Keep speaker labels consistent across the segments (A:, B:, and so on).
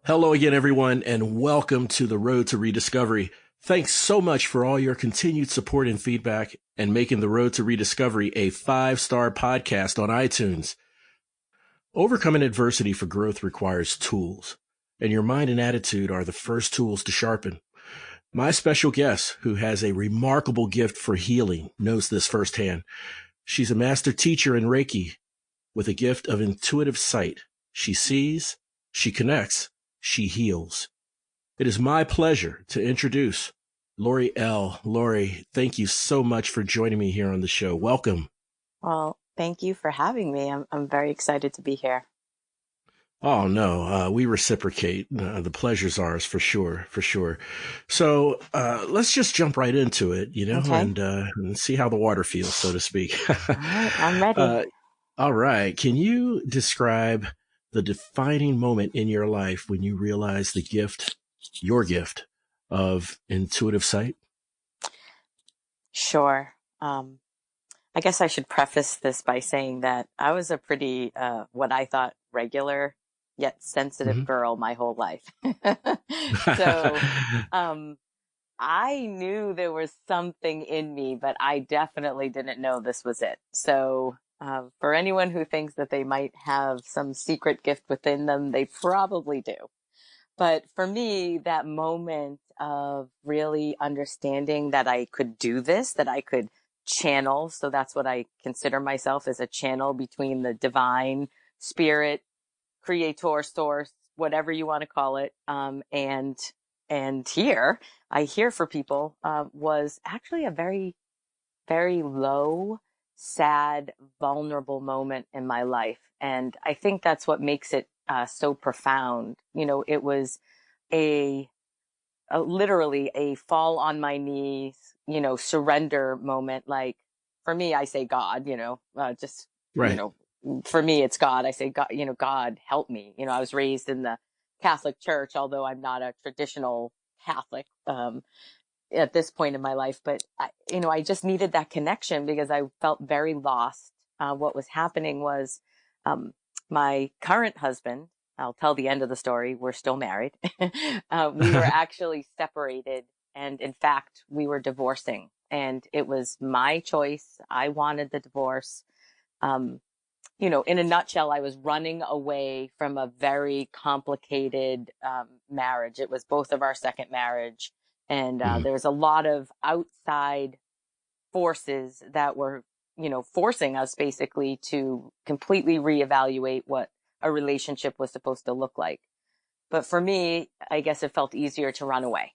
A: Hello again, everyone, and welcome to the Road to Rediscovery. Thanks so much for all your continued support and feedback and making the Road to Rediscovery a 5-star podcast on iTunes. Overcoming adversity for growth requires tools, and your mind and attitude are the first tools to sharpen. My special guest, who has a remarkable gift for healing, knows this firsthand. She's a master teacher in Reiki with a gift of intuitive sight. She sees, she connects, she heals. It is my pleasure to introduce Laurie-Elle. Laurie, thank you so much for joining me here on the show. Welcome.
B: Well, thank you for having me. I'm very excited to be here.
A: Oh, no, we reciprocate. The pleasure's ours for sure, for sure. So let's just jump right into it,
B: Okay.
A: and see how the water feels, so to speak.
B: All right, I'm ready.
A: All right. Can you describe the defining moment in your life when you realized your gift of intuitive sight?
B: Sure. I guess I should preface this by saying that I was a pretty, what I thought regular yet sensitive
A: Mm-hmm.
B: girl my whole life. So, I knew there was something in me, but I definitely didn't know this was it. So, for anyone who thinks that they might have some secret gift within them, they probably do. But for me, that moment of really understanding that I could do this, that I could channel. So that's what I consider myself, as a channel between the divine spirit, creator, source, whatever you want to call it. And here I hear for people, was actually a very, very low, sad, vulnerable moment in my life. And I think that's what makes it so profound. It was a, literally a fall on my knees, surrender moment. Like, for me, I say God, just, you
A: Right.
B: know, for me, it's God. I say, God, God help me. I was raised in the Catholic Church, although I'm not a traditional Catholic. At this point in my life, but I just needed that connection because I felt very lost. What was happening was, my current husband, I'll tell the end of the story. We're still married. We were actually separated. And in fact, we were divorcing, and it was my choice. I wanted the divorce. Um, in a nutshell, I was running away from a very complicated marriage. It was both of our second marriage. And
A: Mhm.
B: there was a lot of outside forces that were, forcing us basically to completely reevaluate what a relationship was supposed to look like. But for me, I guess it felt easier to run away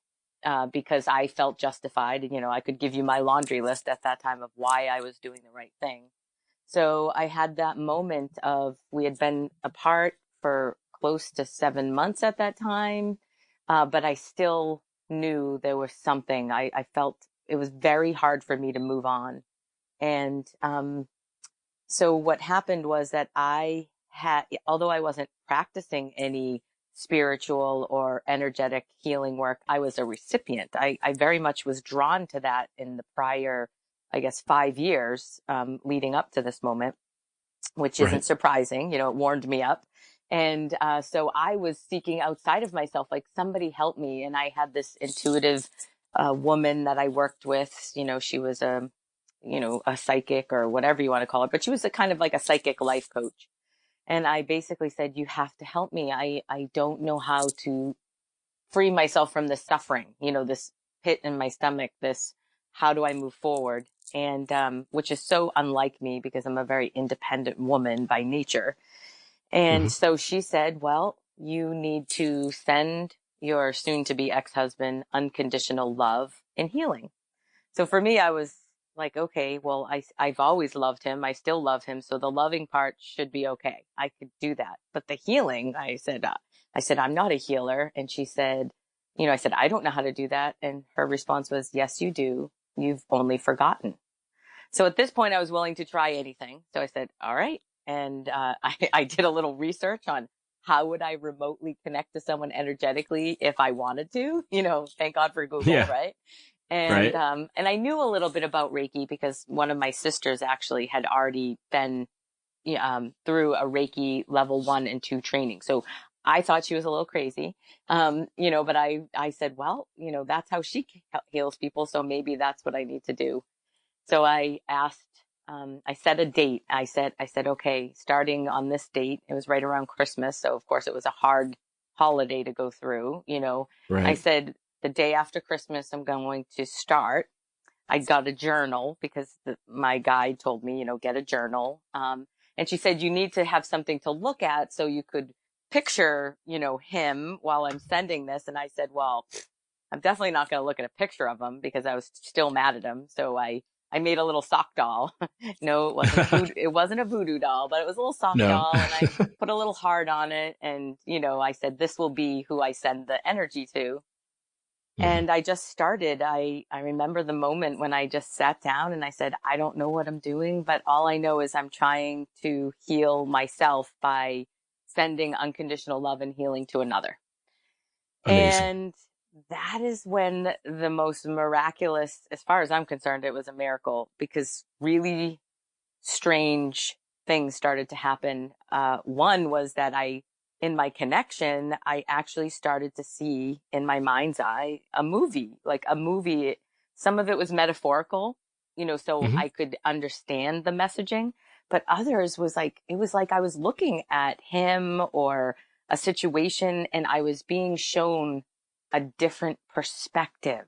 B: because I felt justified. I could give you my laundry list at that time of why I was doing the right thing. So I had that moment of, we had been apart for close to 7 months at that time. But I still knew there was something. I felt it was very hard for me to move on. And, so what happened was that although I wasn't practicing any spiritual or energetic healing work, I was a recipient. I very much was drawn to that in the prior, I guess, 5 years, leading up to this moment, which isn't
A: Right.
B: surprising. It warmed me up. And so I was seeking outside of myself, like, somebody help me. And I had this intuitive woman that I worked with. She was a psychic, or whatever you want to call it, but she was a kind of like a psychic life coach. And I basically said, you have to help me. I don't know how to free myself from this suffering, this pit in my stomach, how do I move forward? And, which is so unlike me because I'm a very independent woman by nature. And
A: Hmm.
B: so she said, well, you need to send your soon to be ex-husband unconditional love and healing. So for me, I was like, okay, well, I've always loved him. I still love him. So the loving part should be okay. I could do that. But the healing, I said, I'm not a healer. And she said, I said, I don't know how to do that. And her response was, yes, you do. You've only forgotten. So at this point, I was willing to try anything. So I said, all right. And I did a little research on how would I remotely connect to someone energetically if I wanted to. Thank God for Google,
A: Yeah.
B: right? And
A: Right.
B: and I knew a little bit about Reiki because one of my sisters actually had already been through a Reiki level 1 and 2 training. So I thought she was a little crazy. But I said, well, that's how she heals people. So maybe that's what I need to do. So I asked, I set a date. I said, okay, starting on this date, it was right around Christmas. So of course it was a hard holiday to go through, I
A: Right.
B: said the day after Christmas, I'm going to start. I got a journal because my guide told me, get a journal. And she said, you need to have something to look at so you could picture, him while I'm sending this. And I said, well, I'm definitely not going to look at a picture of him because I was still mad at him. So I made a little sock doll. No, it wasn't a voodoo doll, but it was a little sock
A: No.
B: doll. And I put a little heart on it. And, I said, this will be who I send the energy to. And I just started. I remember the moment when I just sat down and I said, I don't know what I'm doing, but all I know is I'm trying to heal myself by sending unconditional love and healing to another.
A: Amazing.
B: And that is when the most miraculous, as far as I'm concerned, it was a miracle because really strange things started to happen. One was that in my connection, I actually started to see in my mind's eye a movie, like a movie. Some of it was metaphorical, so
A: Hmm.
B: I could understand the messaging, but others it was like I was looking at him or a situation and I was being shown a different perspective,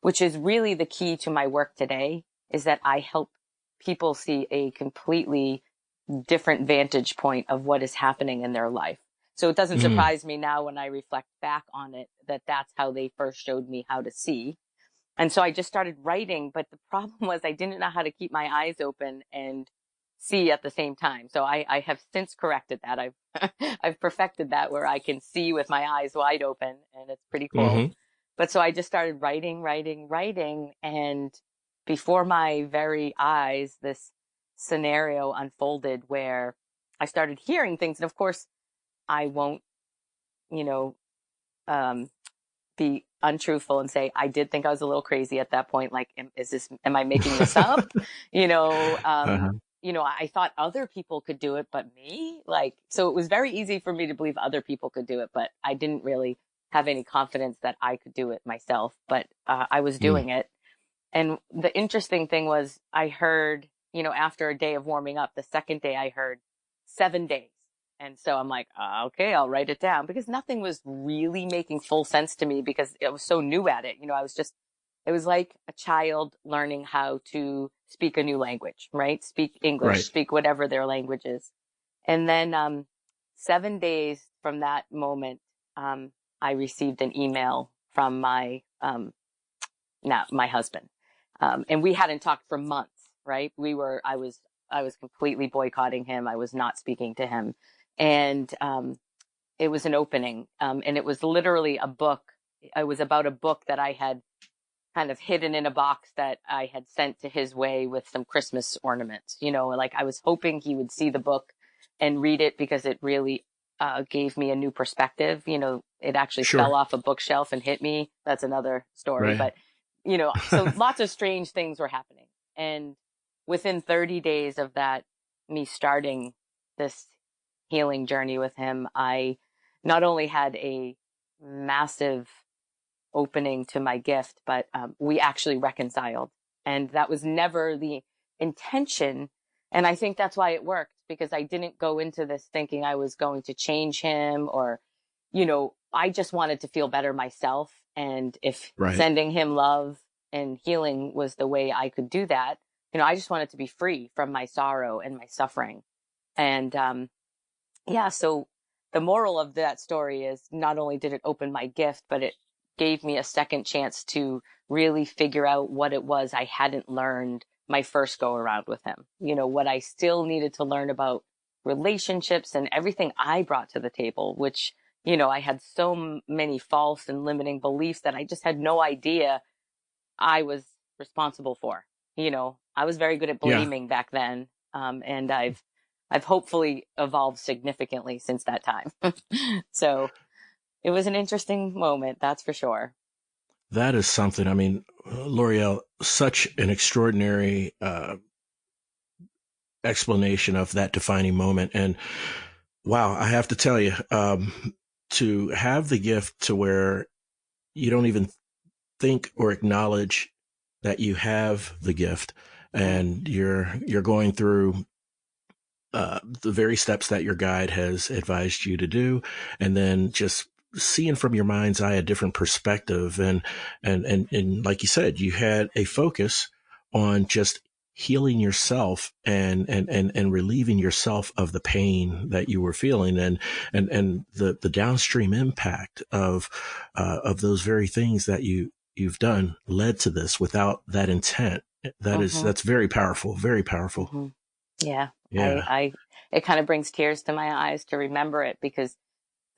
B: which is really the key to my work today, is that I help people see a completely different vantage point of what is happening in their life. So it doesn't
A: Mm.
B: surprise me now when I reflect back on it that that's how they first showed me how to see. And so I just started writing, but the problem was I didn't know how to keep my eyes open and see at the same time. So I have since corrected that. I've perfected that where I can see with my eyes wide open, and it's pretty cool.
A: Hmm.
B: But so I just started writing, and before my very eyes, this scenario unfolded where I started hearing things. And of course, I won't, you know, um, be untruthful and say I did think I was a little crazy at that point. Like, am I making this up? You know, um,
A: Uh-huh.
B: I thought other people could do it, but me, so it was very easy for me to believe other people could do it, but I didn't really have any confidence that I could do it myself, but I was
A: Mm.
B: doing it. And the interesting thing was I heard, after a day of warming up, the second day I heard 7 days. And so I'm like, okay, I'll write it down because nothing was really making full sense to me because I was so new at it. It was like a child learning how to speak a new language, right? Speak English,
A: Right.
B: speak whatever their language is. And then 7 days from that moment, I received an email from my husband. And we hadn't talked for months, right? I was completely boycotting him. I was not speaking to him. And, it was an opening. And it was literally a book. It was about a book that I had kind of hidden in a box that I had sent to his way with some Christmas ornaments, like I was hoping he would see the book and read it because it really, gave me a new perspective. It actually fell
A: Sure.
B: off a bookshelf and hit me. That's another story,
A: Right.
B: but so lots of strange things were happening. And within 30 days of that, me starting this healing journey with him, I not only had a massive opening to my gift, but we actually reconciled. And that was never the intention. And I think that's why it worked because I didn't go into this thinking I was going to change him or, I just wanted to feel better myself. And if
A: Right.
B: sending him love and healing was the way I could do that, I just wanted to be free from my sorrow and my suffering. And yeah, so the moral of that story is not only did it open my gift, but it gave me a second chance to really figure out what it was I hadn't learned my first go around with him. What I still needed to learn about relationships and everything I brought to the table, which, I had so many false and limiting beliefs that I just had no idea I was responsible for. I was very good at
A: Yeah.
B: blaming back then. And I've hopefully evolved significantly since that time. So it was an interesting moment, that's for sure.
A: That is something. I mean, L'Oreal, such an extraordinary explanation of that defining moment. And wow, I have to tell you, to have the gift to where you don't even think or acknowledge that you have the gift, and you're going through the very steps that your guide has advised you to do, and then just seeing from your mind's eye a different perspective. And like you said, you had a focus on just healing yourself and relieving yourself of the pain that you were feeling, and the downstream impact of those very things that you've done led to this without that intent. That's very powerful, very powerful.
B: Mm-hmm. Yeah.
A: Yeah.
B: It kind of brings tears to my eyes to remember it, because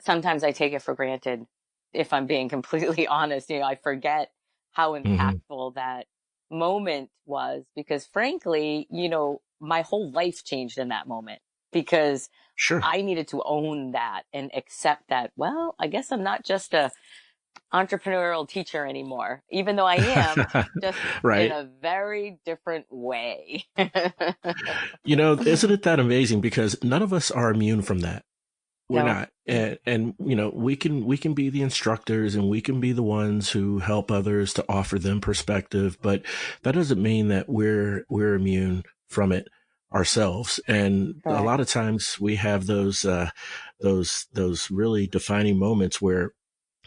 B: sometimes I take it for granted. If I'm being completely honest, I forget how
A: Mm-hmm.
B: impactful that moment was, because frankly, my whole life changed in that moment, because
A: Sure.
B: I needed to own that and accept that, well, I guess I'm not just a entrepreneurial teacher anymore, even though I am, just in
A: Right.
B: a very different way.
A: Isn't it that amazing? Because none of us are immune from that. We're
B: No.
A: not. And we can be the instructors, and we can be the ones who help others to offer them perspective, but that doesn't mean that we're immune from it ourselves. And a
B: Correct.
A: lot of times we have those really defining moments where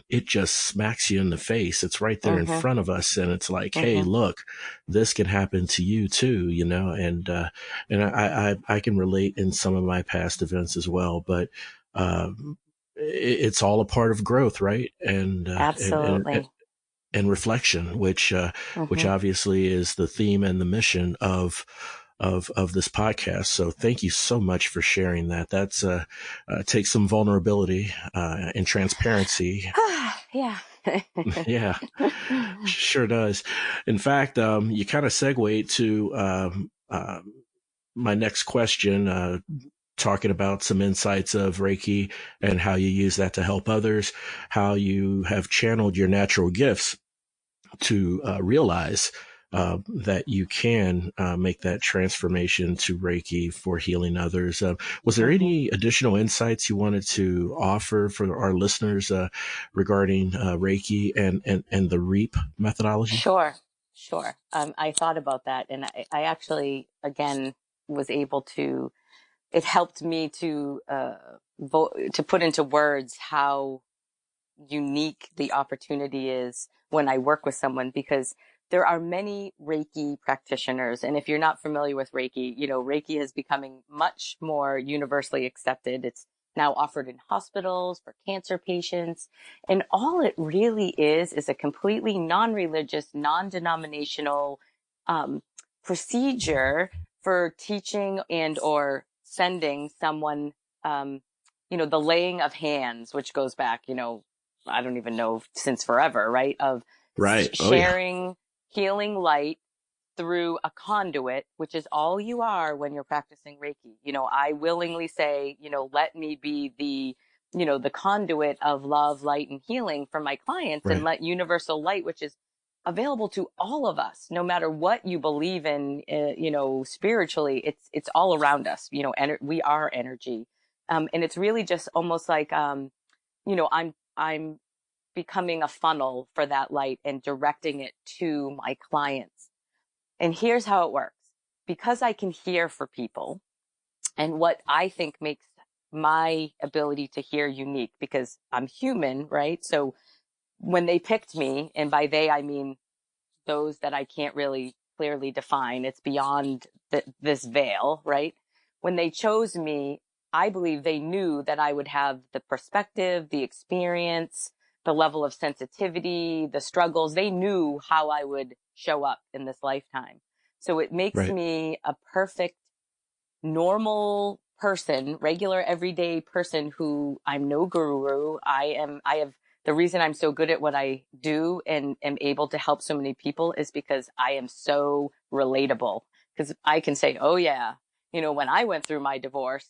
A: it just smacks you in the face. It's right there in
B: Mm-hmm.
A: front of us. And it's like, hey,
B: Mm-hmm.
A: look, this can happen to you too, and I can relate in some of my past events as well, but, it's all a part of growth, right?
B: Absolutely.
A: And reflection, which
B: Mm-hmm.
A: obviously is the theme and the mission of this podcast. So thank you so much for sharing that. That's takes some vulnerability and transparency.
B: Yeah.
A: Yeah, sure does. In fact, you kind of segue to my next question, talking about some insights of Reiki and how you use that to help others, how you have channeled your natural gifts to realize that you can make that transformation to Reiki for healing others. Was there
B: Mm-hmm.
A: any additional insights you wanted to offer for our listeners regarding Reiki and the REAP methodology?
B: Sure. Sure. I thought about that, and I actually, again, was able to, it helped me to, to put into words how unique the opportunity is when I work with someone, because there are many Reiki practitioners. And if you're not familiar with Reiki, Reiki is becoming much more universally accepted. It's now offered in hospitals for cancer patients. And all it really is a completely non-religious, non-denominational procedure for teaching and or sending someone, the laying of hands, which goes back, I don't even know, since forever, right? Of
A: Right. Oh, yeah.
B: sharing healing light through a conduit, which is all you are when you're practicing Reiki. I willingly say, let me be the conduit of love, light, and healing for my clients, and
A: Right.
B: let universal light, which is available to all of us, no matter what you believe in, spiritually, it's all around us. We are energy. And it's really just almost like, I'm becoming a funnel for that light and directing it to my clients. And here's how it works. Because I can hear for people, and what I think makes my ability to hear unique, because I'm human, right? So when they picked me, and by they, I mean those that I can't really clearly define, it's beyond this veil, right? When they chose me, I believe they knew that I would have the perspective, the experience, the level of sensitivity, the struggles. They knew how I would show up in this lifetime. So it makes
A: Right.
B: me a perfect, normal person, regular, everyday person who I'm no guru. I have, the reason I'm so good at what I do and am able to help so many people is because I am so relatable. Because I can say, oh yeah, when I went through my divorce,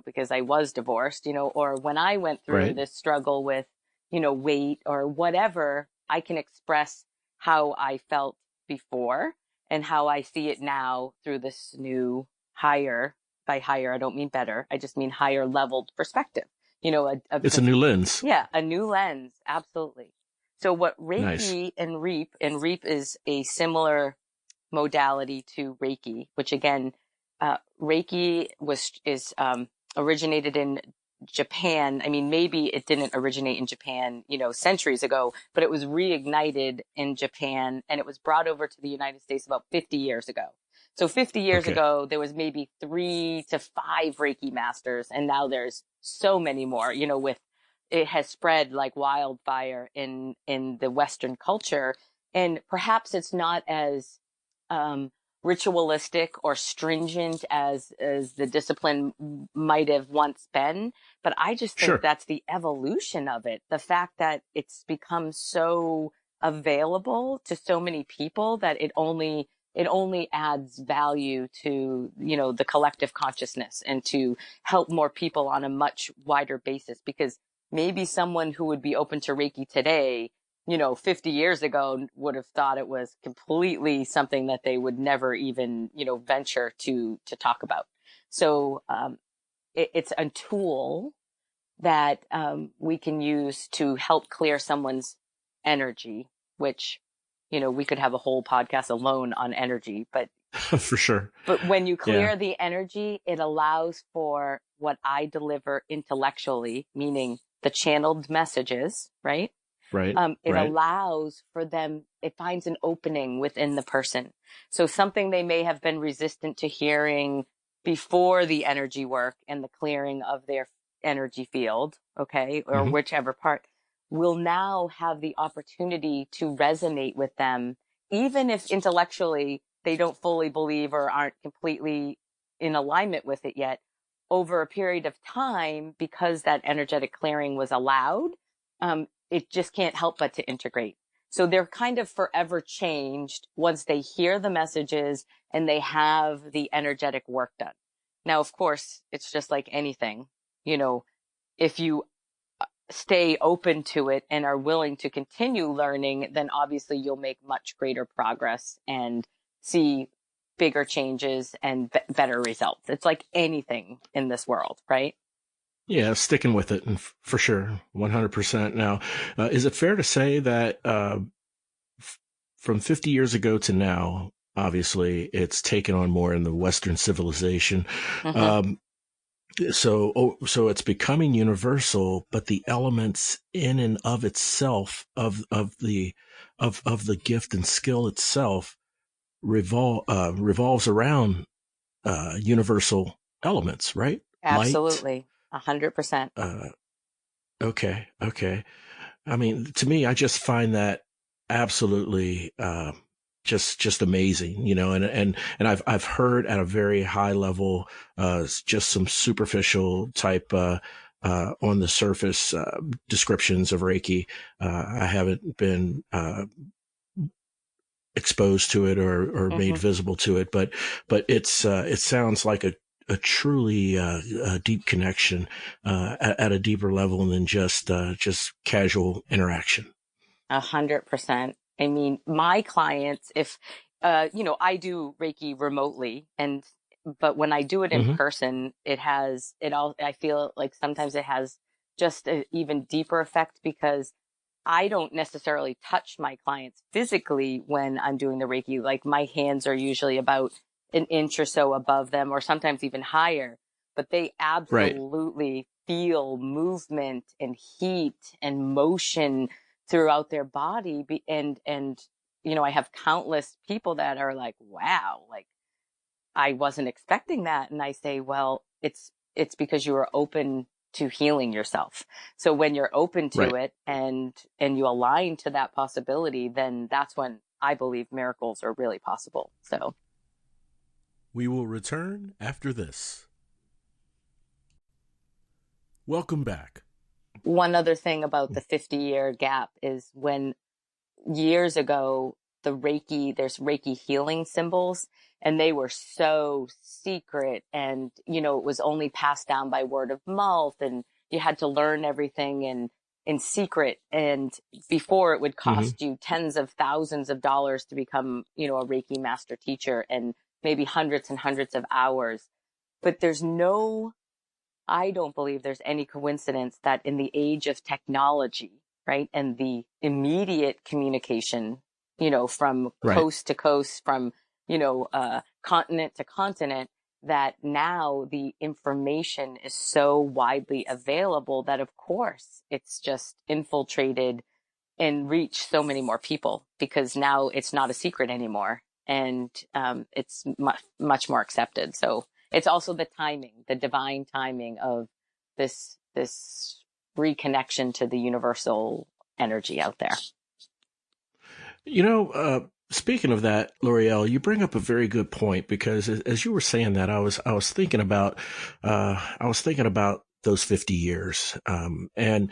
B: because I was divorced, or when I went through
A: Right.
B: this struggle with, weight or whatever, I can express how I felt before and how I see it now through this new higher, by higher, I don't mean better. I just mean higher leveled perspective.
A: It's a new lens.
B: Yeah, a new lens. Absolutely. So what
A: Nice.
B: Reiki and REAP is a similar modality to Reiki, which again, Reiki is originated in Japan. I mean, maybe it didn't originate in Japan, centuries ago, but it was reignited in Japan and it was brought over to the United States about 50 years ago. So 50 years
A: Okay.
B: ago, there was maybe 3 to 5 Reiki masters, and now there's so many more, with it has spread like wildfire in the Western culture. And perhaps it's not as ritualistic or stringent as the discipline might have once been, but I just think
A: Sure.
B: that's the evolution of it. The fact that it's become so available to so many people that it only adds value to, the collective consciousness and to help more people on a much wider basis. Because maybe someone who would be open to Reiki today, 50 years ago would have thought it was completely something that they would never even, venture to talk about. So, it's a tool that, we can use to help clear someone's energy, which, we could have a whole podcast alone on energy, but
A: For sure.
B: but when you
A: Yeah.
B: clear the energy, it allows for what I deliver intellectually, meaning the channeled messages, right?
A: Right.
B: It
A: Right.
B: allows for them, it finds an opening within the person. So something they may have been resistant to hearing before the energy work and the clearing of their energy field, okay, or
A: Hmm.
B: whichever part, will now have the opportunity to resonate with them, even if intellectually they don't fully believe or aren't completely in alignment with it yet. Over a period of time, because that energetic clearing was allowed, it just can't help but to integrate. So they're kind of forever changed once they hear the messages and they have the energetic work done. Now, of course, it's just like anything, if you stay open to it and are willing to continue learning, then obviously you'll make much greater progress and see bigger changes and better results. It's like anything in this world, right?
A: Yeah, sticking with it, and for sure, 100%. Now, is it fair to say that from 50 years ago to now, obviously, it's taken on more in the Western civilization.
B: Mm-hmm.
A: Um, so it's becoming universal, but the elements in and of itself of the gift and skill itself revolves around universal elements, right? Light.
B: Absolutely. 100%.
A: Uh, okay. I mean, to me, I just find that absolutely just amazing, and I've heard at a very high level just some superficial type on the surface descriptions of Reiki. I haven't been exposed to it or made
B: Mm-hmm.
A: visible to it, but it sounds like a truly a deep connection at a deeper level than just casual interaction.
B: 100%. I mean, my clients, if, I do Reiki remotely but when I do it in
A: Hmm.
B: person, I feel like sometimes it has just an even deeper effect because I don't necessarily touch my clients physically when I'm doing the Reiki. Like my hands are usually about an inch or so above them, or sometimes even higher, but they
A: Right.
B: absolutely feel movement and heat and motion throughout their body. I have countless people that are like, wow, like I wasn't expecting that. And I say, well, it's because you are open to healing yourself. So when you're open to
A: Right.
B: it and you align to that possibility, then that's when I believe miracles are really possible. So
A: We will return after this. Welcome back.
B: one other thing about the 50-year gap is when years ago, there's Reiki healing symbols, and they were so secret and, it was only passed down by word of mouth and you had to learn everything in secret. And before it would
A: Hmm.
B: cost you tens of thousands of dollars to become, a Reiki master teacher and maybe hundreds and hundreds of hours. But there's no I don't believe there's any coincidence that in the age of technology, right, and the immediate communication, from
A: Right.
B: coast to coast, from, continent to continent, that now the information is so widely available that, of course, it's just infiltrated and reached so many more people, because now it's not a secret anymore, and it's much more accepted. So it's also the timing, the divine timing of this reconnection to the universal energy out there.
A: Speaking of that, Laurie-Elle, you bring up a very good point, because as you were saying that, I was thinking about those 50 years. And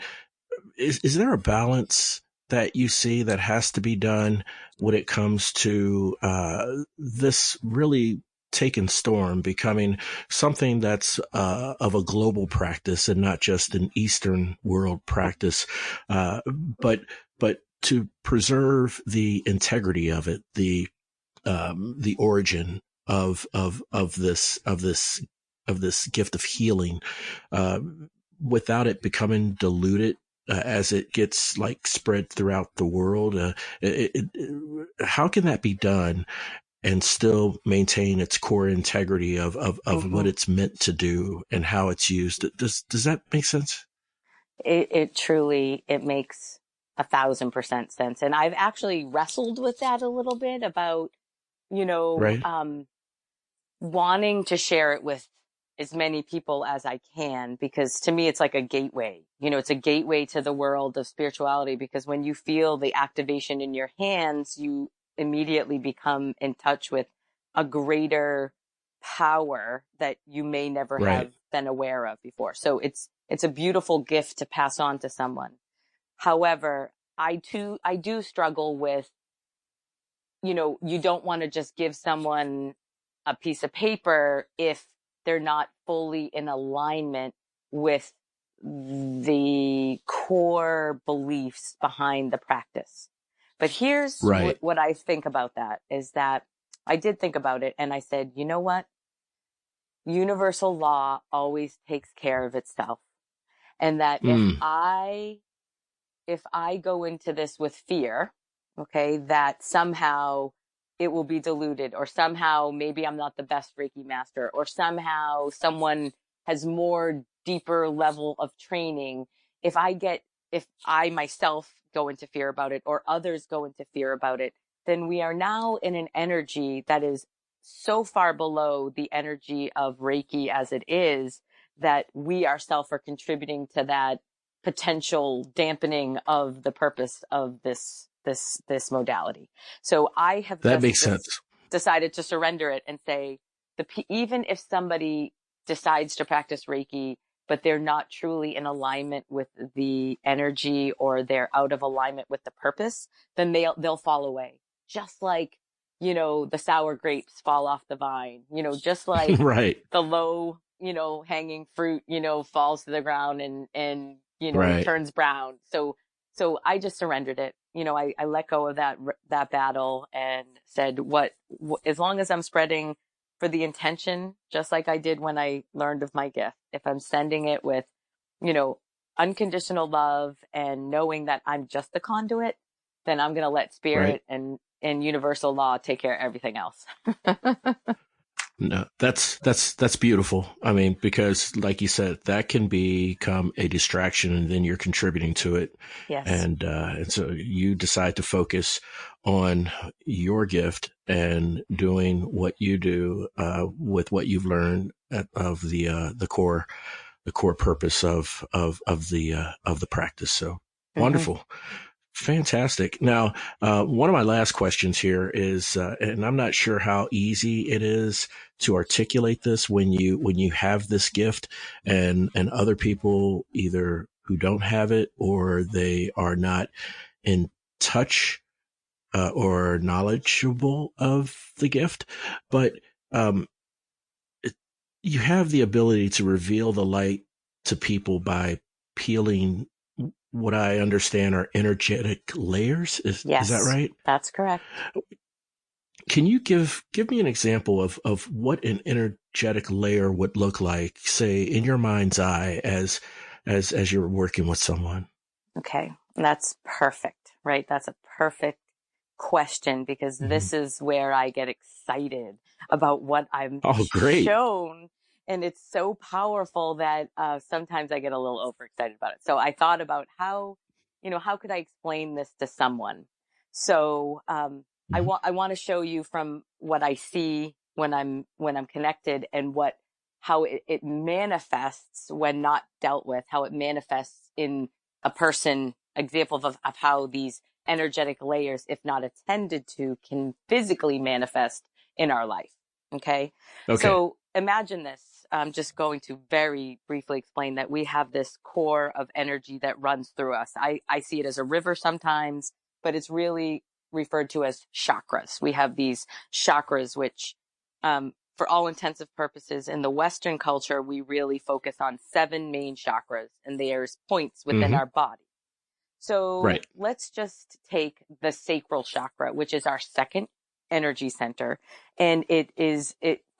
A: is there a balance that you see that has to be done when it comes to this really taken storm becoming something that's of a global practice and not just an Eastern world practice, but to preserve the integrity of it, the origin of this gift of healing, without it becoming diluted as it gets like spread throughout the world. How can that be done and still maintain its core integrity of what it's meant to do and how it's used? Does that make sense?
B: It truly, it makes 1,000% sense. And I've actually wrestled with that a little bit about,
A: Right.
B: wanting to share it with as many people as I can, because to me, it's like a gateway. It's a gateway to the world of spirituality, because when you feel the activation in your hands, you immediately become in touch with a greater power that you may never
A: Right.
B: have been aware of before. So it's a beautiful gift to pass on to someone. However, I do struggle with, you don't want to just give someone a piece of paper if they're not fully in alignment with the core beliefs behind the practice. But here's
A: Right.
B: what I think about that, is that I did think about it, and I said, you know what? Universal law always takes care of itself. And that if I go into this with fear, okay, that somehow it will be diluted, or somehow maybe I'm not the best Reiki master, or somehow someone has more deeper level of training. If I myself go into fear about it, or others go into fear about it, then we are now in an energy that is so far below the energy of Reiki as it is, that we ourselves are contributing to that potential dampening of the purpose of this modality. So I have
A: That
B: just
A: makes sense.
B: decided to surrender it and say, even if somebody decides to practice Reiki, but they're not truly in alignment with the energy, or they're out of alignment with the purpose, then they'll fall away. Just like, the sour grapes fall off the vine, just like
A: Right.
B: the low, hanging fruit, falls to the ground and
A: Right.
B: turns brown. So I just surrendered it. I let go of that battle and said, as long as I'm spreading for the intention, just like I did when I learned of my gift, if I'm sending it with, unconditional love and knowing that I'm just the conduit, then I'm going to let
A: Right.
B: spirit and universal law take care of everything else.
A: No, that's beautiful. I mean, because like you said, that can become a distraction, and then you're contributing to it.
B: Yes.
A: And so you decide to focus on your gift and doing what you do with what you've learned of the core purpose of the practice. So wonderful. Fantastic. Now, one of my last questions here is, and I'm not sure how easy it is to articulate this when you have this gift, and other people either who don't have it, or they are not in touch or knowledgeable of the gift, but um, you have the ability to reveal the light to people by peeling what I understand are energetic layers. Is
B: Yes,
A: that right?
B: that's correct.
A: Can you give me an example of what an energetic layer would look like, say, in your mind's eye as you're working with someone?
B: Okay, that's perfect, right? That's a perfect question, because
A: Mm-hmm.
B: this is where I get excited about what I'm
A: Oh, great.
B: shown. And it's so powerful that sometimes I get a little overexcited about it. So I thought about how could I explain this to someone? So
A: Mm-hmm.
B: I want to show you from what I see when I'm connected, and how it manifests when not dealt with, how it manifests in a person, example of how these energetic layers, if not attended to, can physically manifest in our life. Okay.
A: Okay.
B: So imagine this. I'm just going to very briefly explain that we have this core of energy that runs through us. I see it as a river sometimes, but it's really referred to as chakras. We have these chakras, which, for all intensive purposes, in the Western culture, we really focus on 7 main chakras, and there's points within
A: Mm-hmm.
B: our body. So
A: Right.
B: let's just take the sacral chakra, which is our second energy center. And it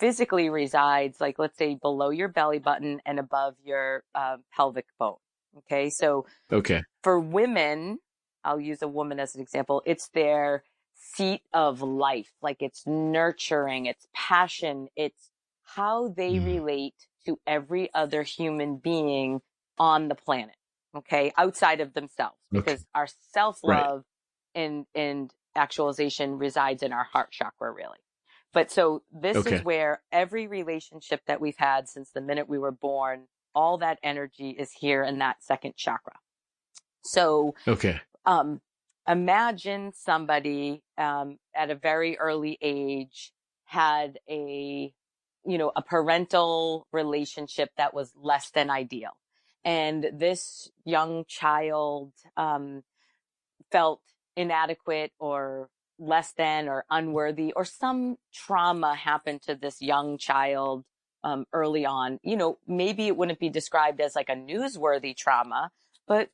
B: physically resides, like, let's say, below your belly button and above your pelvic bone. Okay. So
A: Okay.
B: for women, I'll use a woman as an example. It's their seat of life. Like, it's nurturing, it's passion, it's how they
A: Mm.
B: relate to every other human being on the planet. Okay. Outside of themselves,
A: Okay.
B: because our self
A: Right.
B: love and actualization resides in our heart chakra, really. But so this is
A: Okay.
B: where every relationship that we've had since the minute we were born, all that energy is here in that second chakra. So,
A: Okay.
B: um, imagine somebody, at a very early age had a parental relationship that was less than ideal. And this young child, felt inadequate or less than or unworthy, or some trauma happened to this young child early on. Maybe it wouldn't be described as like a newsworthy trauma, but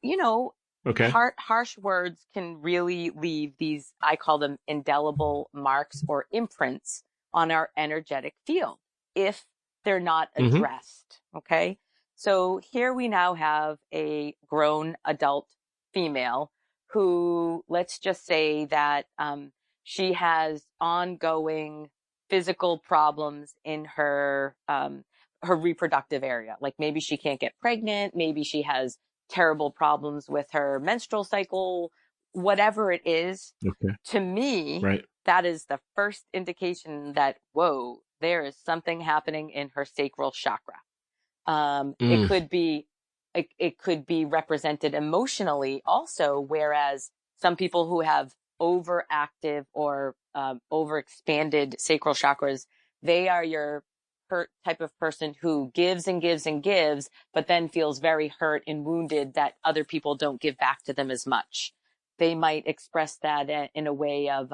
A: Okay.
B: harsh words can really leave these, I call them indelible marks or imprints on our energetic field if they're not
A: Mm-hmm.
B: addressed. Okay. So here we now have a grown adult female who, let's just say that she has ongoing physical problems in her reproductive area. Like, maybe she can't get pregnant, maybe she has terrible problems with her menstrual cycle, whatever it is.
A: Okay.
B: To me,
A: Right.
B: that is the first indication that, whoa, there is something happening in her sacral chakra. It
A: Mm.
B: could be, it could be represented emotionally also, whereas some people who have overactive or overexpanded sacral chakras, they are your type of person who gives and gives and gives, but then feels very hurt and wounded that other people don't give back to them as much. They might express that in a way of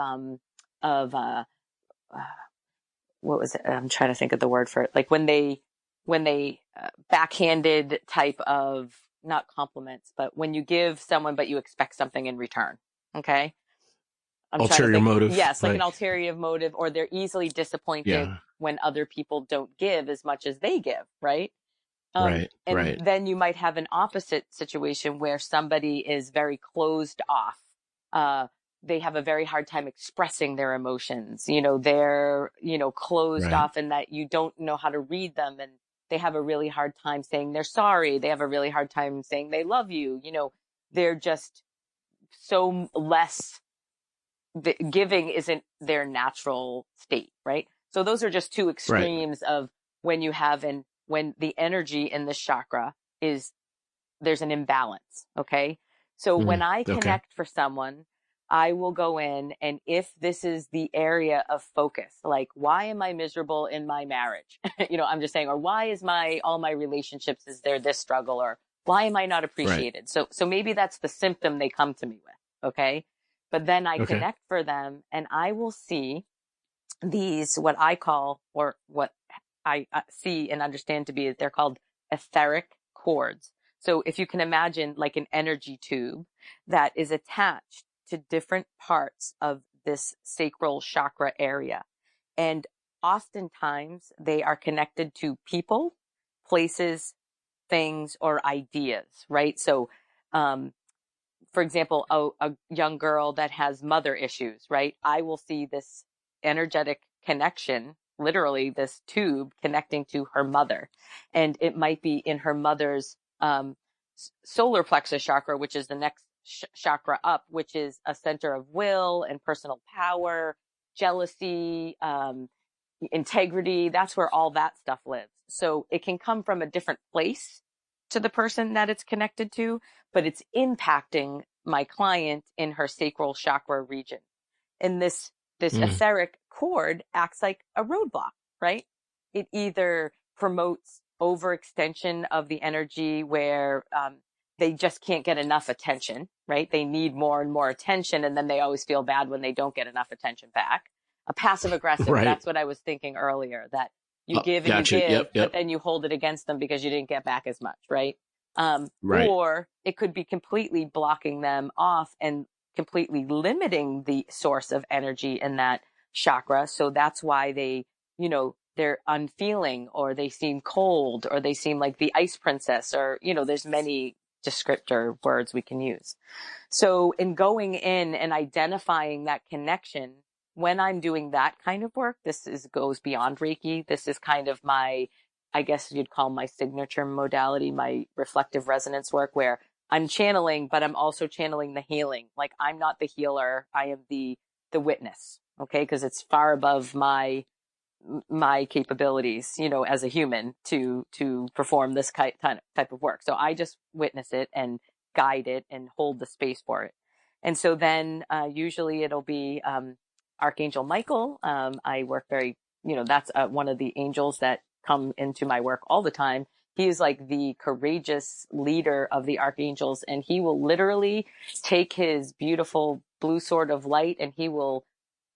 B: what was it? I'm trying to think of the word for it. Like, when they backhanded type of, not compliments, but when you give someone, but you expect something in return. Okay. I'm trying to
A: Ulterior
B: think.
A: motive.
B: Yes. Like an
A: Like,
B: ulterior motive, or they're easily disappointed
A: yeah.
B: when other people don't give as much as they give. Right.
A: Right.
B: And
A: Right.
B: then you might have an opposite situation where somebody is very closed off. Uh, they have a very hard time expressing their emotions. They're, closed
A: Right.
B: off, and that you don't know how to read them. And they have a really hard time saying they're sorry. They have a really hard time saying they love you. They're just so less, the giving isn't their natural state, right? So those are just two
A: Right.
B: extremes of when the energy in the chakra is, there's an imbalance. Okay. So when
A: Mm.
B: I
A: Okay.
B: connect for someone, I will go in, and if this is the area of focus, like, why am I miserable in my marriage? I'm just saying, or why is all my relationships, is there this struggle, or why am I not
A: Right.
B: appreciated? So maybe that's the symptom they come to me with. Okay. But then I
A: Okay.
B: connect for them, and I will see these, what I call, or what I see and understand to be, they're called etheric cords. So if you can imagine, like, an energy tube that is attached to different parts of this sacral chakra area. And oftentimes they are connected to people, places, things, or ideas, right? So, for example, a young girl that has mother issues, right? I will see this energetic connection, literally this tube connecting to her mother. And it might be in her mother's solar plexus chakra, which is the next chakra up, which is a center of will and personal power, jealousy, integrity. That's where all that stuff lives. So it can come from a different place to the person that it's connected to, but it's impacting my client in her sacral chakra region. And this etheric cord acts like a roadblock, right? It either promotes overextension of the energy where they just can't get enough attention, right? They need more and more attention, and then they always feel bad when they don't get enough attention back. A passive aggressive,
A: Right.
B: That's what I was thinking earlier, that you give and
A: gotcha.
B: you give,
A: Yep.
B: but then you hold it against them because you didn't get back as much, right?
A: Right.
B: Or it could be completely blocking them off and completely limiting the source of energy in that chakra. So that's why they, they're unfeeling, or they seem cold, or they seem like the ice princess, or, there's many descriptor words we can use. So in going in and identifying that connection, when I'm doing that kind of work, goes beyond Reiki. This is kind of my, I guess you'd call my signature modality, my reflective resonance work, where I'm channeling, but I'm also channeling the healing. Like, I'm not the healer. I am the witness. Okay. Because it's far above my capabilities, as a human to perform this type of work. So I just witness it and guide it and hold the space for it. And so then usually it'll be Archangel Michael. I work that's one of the angels that come into my work all the time. He is like the courageous leader of the archangels, and he will literally take his beautiful blue sword of light and he will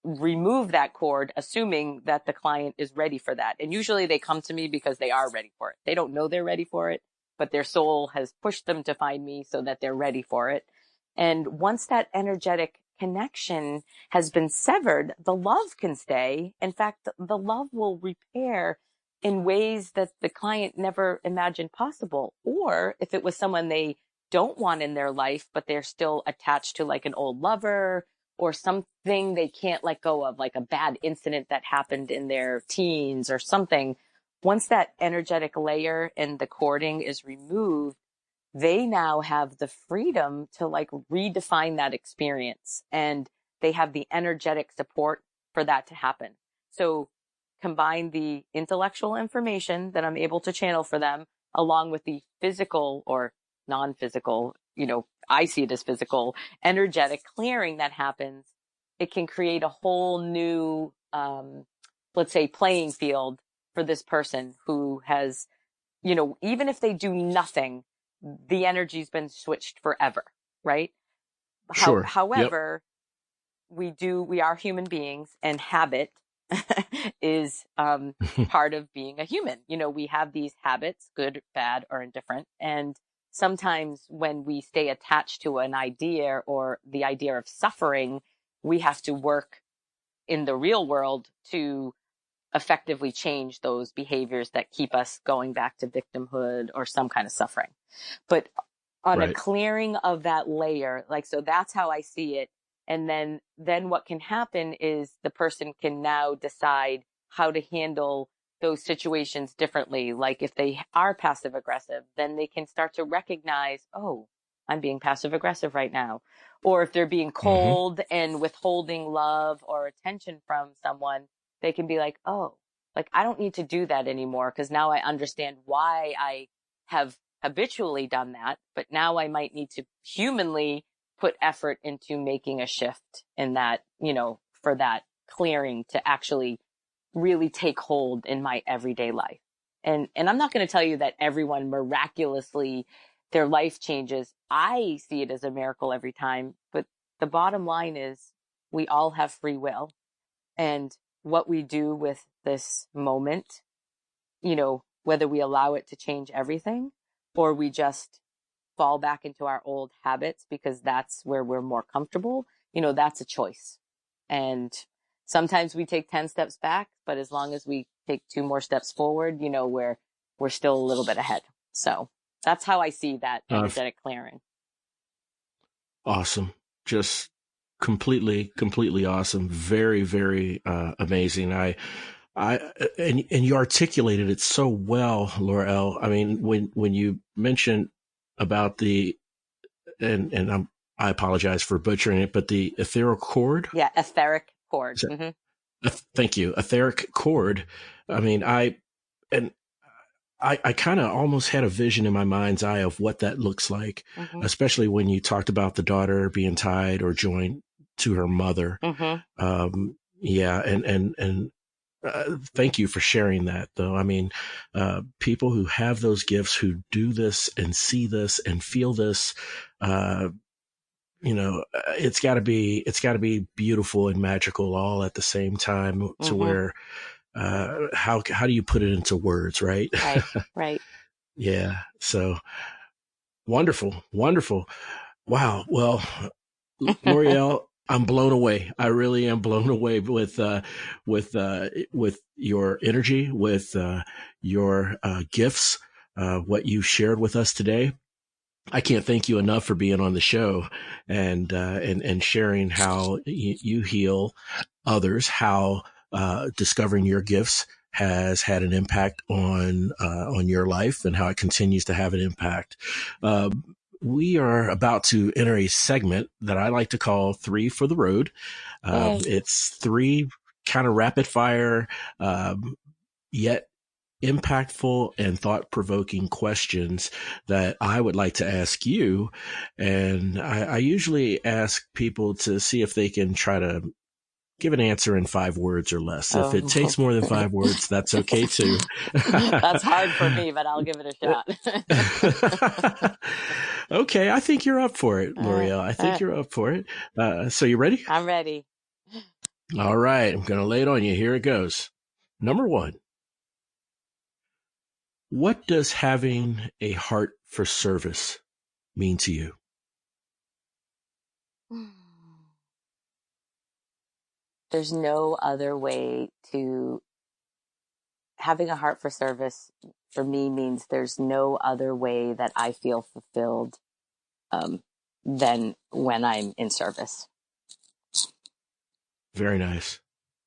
B: remove that cord, assuming that the client is ready for that. And usually they come to me because they are ready for it. They don't know they're ready for it, but their soul has pushed them to find me so that they're ready for it. And once that energetic connection has been severed, the love can stay. In fact, the love will repair in ways that the client never imagined possible. Or if it was someone they don't want in their life, but they're still attached to, like an old lover or something they can't let go of, like a bad incident that happened in their teens or something. Once that energetic layer and the cording is removed, they now have the freedom to like redefine that experience, and they have the energetic support for that to happen. So combine the intellectual information that I'm able to channel for them along with the physical or non-physical, I see it as physical, energetic clearing that happens. It can create a whole new, let's say, playing field for this person who has, even if they do nothing, the energy's been switched forever, right?
A: Sure.
B: However, we are human beings, and habit is part of being a human. We have these habits, good, bad, or indifferent. And sometimes when we stay attached to an idea or the idea of suffering, we have to work in the real world to effectively change those behaviors that keep us going back to victimhood or some kind of suffering. But on a clearing of that layer, so that's how I see it. And then what can happen is the person can now decide how to handle those situations differently. Like if they are passive aggressive, then they can start to recognize, oh, I'm being passive aggressive right now. Or if they're being cold and withholding love or attention from someone, they can be like, oh, I don't need to do that anymore, because now I understand why I have habitually done that, but now I might need to humanly put effort into making a shift in that, for that clearing to actually really take hold in my everyday life. And I'm not going to tell you that everyone miraculously their life changes. I see it as a miracle every time, but the bottom line is we all have free will, and what we do with this moment, whether we allow it to change everything or we just fall back into our old habits because that's where we're more comfortable, that's a choice. And sometimes we take 10 steps back, but as long as we take 2 more steps forward, we're still a little bit ahead. So that's how I see that energetic clearing.
A: Awesome. Just completely awesome. Very, very amazing. And you articulated it so well, Laurie-Elle. I mean, when you mentioned about I apologize for butchering it, but the etheric cord.
B: Yeah, etheric cord.
A: Thank you. Etheric cord. I mean, I kind of almost had a vision in my mind's eye of what that looks like, especially when you talked about the daughter being tied or joined to her mother. Yeah. And thank you for sharing that, though. I mean, people who have those gifts, who do this and see this and feel this, it's got to be beautiful and magical all at the same time, to where, how do you put it into words, right?
B: Right.
A: Yeah. So wonderful. Wow. Well, Laurie-Elle, I'm blown away. I really am blown away with your energy, with your gifts, what you shared with us today. I can't thank you enough for being on the show and sharing how you heal others, how discovering your gifts has had an impact on your life, and how it continues to have an impact. We are about to enter a segment that I like to call 3 for the Road. It's 3 kind of rapid fire, yet impactful and thought-provoking questions that I would like to ask you. And I usually ask people to see if they can try to give an answer in 5 words or less. If it takes more than 5 words, that's okay too.
B: That's hard for me, but I'll give it a shot.
A: Okay, I think you're up for it, Laurie-Elle. I think you're up for it. So you ready?
B: I'm ready.
A: All right, I'm going to lay it on you. Here it goes. Number 1. What does having a heart for service mean to you?
B: There's no other way to... Having a heart for service for me means there's no other way that I feel fulfilled than when I'm in service.
A: Very nice.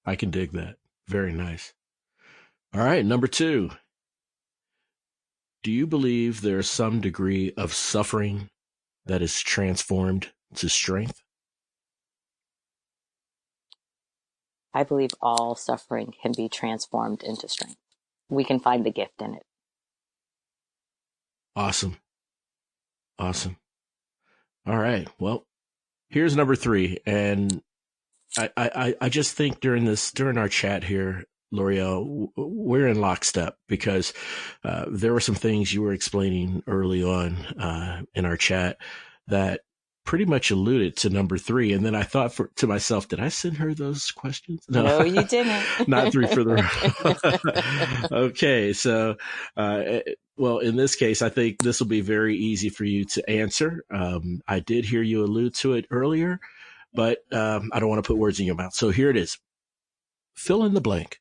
A: I can dig that. Very nice. All right, number 2. Do you believe there's some degree of suffering that is transformed to strength?
B: I believe all suffering can be transformed into strength. We can find the gift in it.
A: Awesome. All right. Well, here's number 3. And I just think during our chat here, Laurie-Elle, we're in lockstep, because there were some things you were explaining early on in our chat that pretty much alluded to number 3. And then I thought to myself, did I send her those questions?
B: No, you didn't.
A: Not 3 for the road. Okay. So, well, in this case, I think this will be very easy for you to answer. I did hear you allude to it earlier, but I don't want to put words in your mouth. So here it is. Fill in the blank.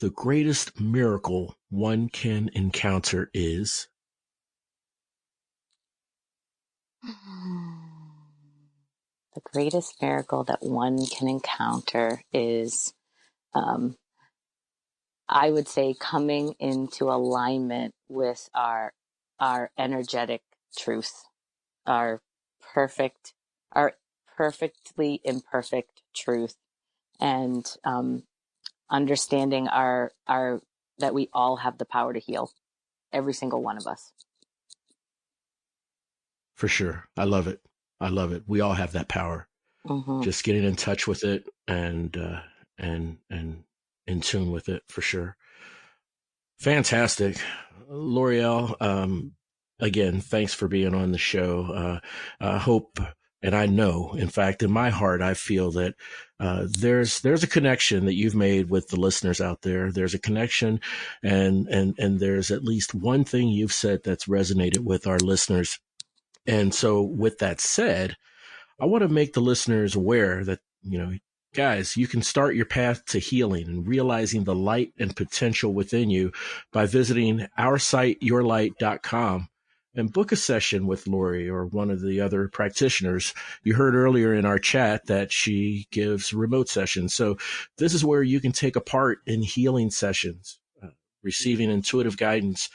A: The greatest miracle one can encounter is...
B: The greatest miracle that one can encounter is, I would say, coming into alignment with our energetic truth, our perfectly imperfect truth, and understanding that we all have the power to heal, every single one of us.
A: For sure. I love it. We all have that power. Just getting in touch with it and in tune with it, for sure. Fantastic. Laurie-Elle, again, thanks for being on the show. I hope, and I know, in fact, in my heart, I feel that there's a connection that you've made with the listeners out there. There's a connection, and there's at least one thing you've said that's resonated with our listeners. And so with that said, I want to make the listeners aware that Guys, you can start your path to healing and realizing the light and potential within you by visiting our site, yourlight.com, and book a session with Laurie or one of the other practitioners. You heard earlier in our chat that she gives remote sessions. So this is where you can take a part in healing sessions, receiving intuitive guidance,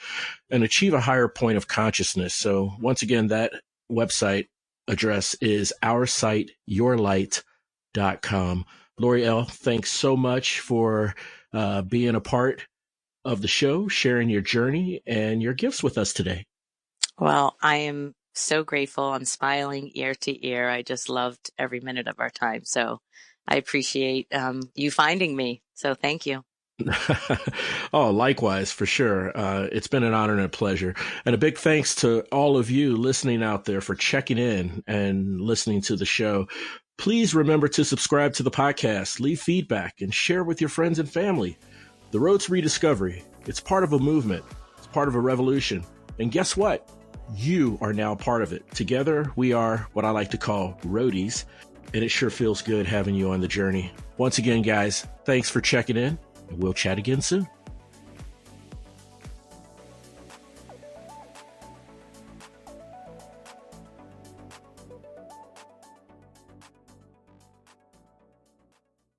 A: and achieve a higher point of consciousness. So once again, that website address is our site, yourlight.com. LaurieElle, thanks so much for being a part of the show, sharing your journey and your gifts with us today.
B: Well, I am so grateful. I'm smiling ear to ear. I just loved every minute of our time. So I appreciate you finding me. So thank you.
A: Oh, likewise, for sure. It's been an honor and a pleasure. And a big thanks to all of you listening out there for checking in and listening to the show. Please remember to subscribe to the podcast, leave feedback, and share with your friends and family. The Road to Rediscovery, it's part of a movement. It's part of a revolution. And guess what? You are now part of it. Together, we are what I like to call roadies, and it sure feels good having you on the journey. Once again, guys, thanks for checking in, and we'll chat again soon.